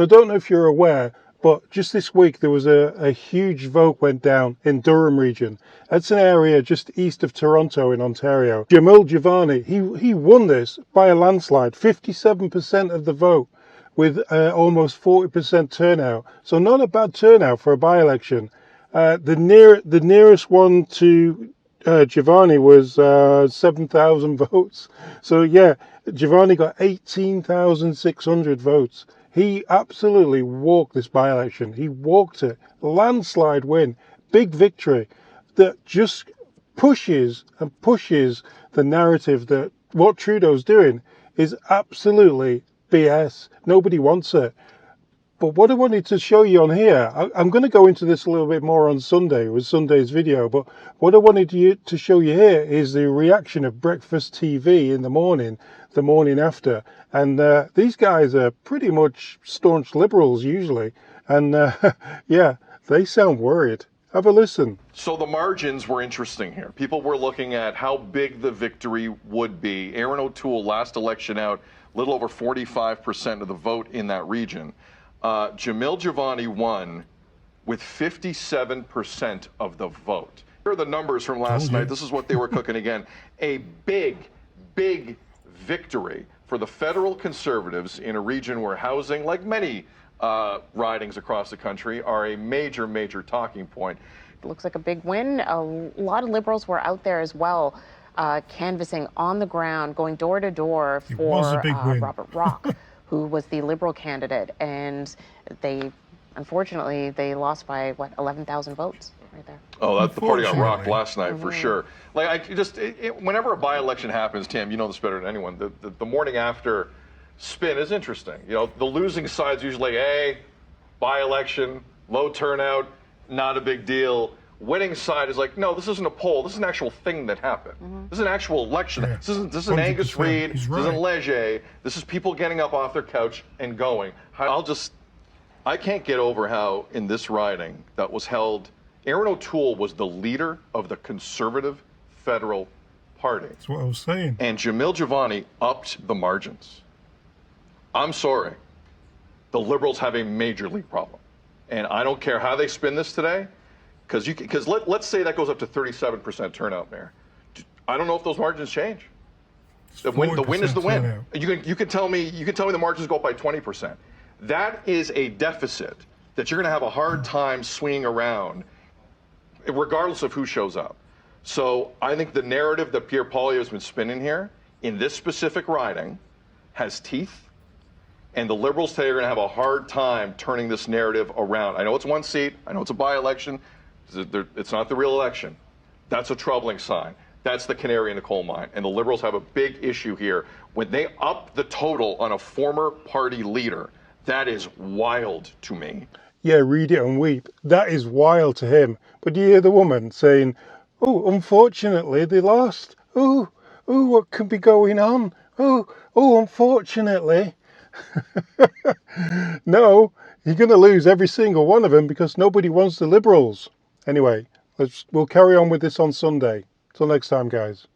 So I don't know if you're aware, but just this week there was a huge vote went down in Durham region. That's an area just east of Toronto in Ontario. Jamil Giovanni, he won this by a landslide, 57% of the vote, with almost 40% turnout. So not a bad turnout for a by-election. The nearest one to Giovanni was 7,000 votes. So yeah, Giovanni got 18,600 votes. He absolutely walked this by-election. He walked it. Landslide win. Big victory that just pushes and pushes the narrative that what Trudeau's doing is absolutely BS. Nobody wants it. But what I wanted to show you on here, I'm going to go into this a little bit more on Sunday with Sunday's video, but what I wanted to show you here is the reaction of Breakfast TV in the morning after. And these guys are pretty much staunch liberals usually. And yeah, they sound worried. Have a listen. So the margins were interesting here. People were looking at how big the victory would be. Aaron O'Toole, last election out, a little over 45% of the vote in that region. Jamil Giovanni won with 57% of the vote. Here are the numbers from last night. This is what they were cooking again. A big, big victory for the federal Conservatives in a region where housing, like many ridings across the country, are a major, major talking point. It looks like a big win. A lot of Liberals were out there as well, canvassing on the ground, going door to door for Robert Rock, who was the Liberal candidate, and unfortunately, they lost by, what, 11,000 votes right there. Oh, that's the party got rocked last night for sure. Like, whenever a by-election happens, Tim, you know this better than anyone, the morning after spin is interesting. You know, the losing side's usually, hey, by-election, low turnout, not a big deal. Winning side is like, no, this isn't a poll. This is an actual thing that happened. This is an actual election. Yeah. This isn't Angus Reid. This isn't Leger. This is people getting up off their couch and going. I can't get over how in this riding that was held, Aaron O'Toole was the leader of the Conservative Federal Party. That's what I was saying. And Jamil Giovanni upped the margins. I'm sorry. The Liberals have a major league problem. And I don't care how they spin this today. Because let's say that goes up to 37% turnout, Mayor. I don't know if those margins change. The win is the win. You can tell me the margins go up by 20%. That is a deficit that you're going to have a hard time swinging around, regardless of who shows up. So I think the narrative that Pierre Poilievre has been spinning here in this specific riding has teeth. And the Liberals today are going to have a hard time turning this narrative around. I know it's one seat. I know it's a by-election. It's not the real election. That's a troubling sign. That's the canary in the coal mine. And the Liberals have a big issue here. When they up the total on a former party leader, that is wild to me. Yeah, read it and weep. That is wild to him. But you hear the woman saying, oh, unfortunately, they lost. Oh, what could be going on? Oh, unfortunately. No, you're going to lose every single one of them because nobody wants the Liberals. Anyway, we'll carry on with this on Sunday. Till next time, guys.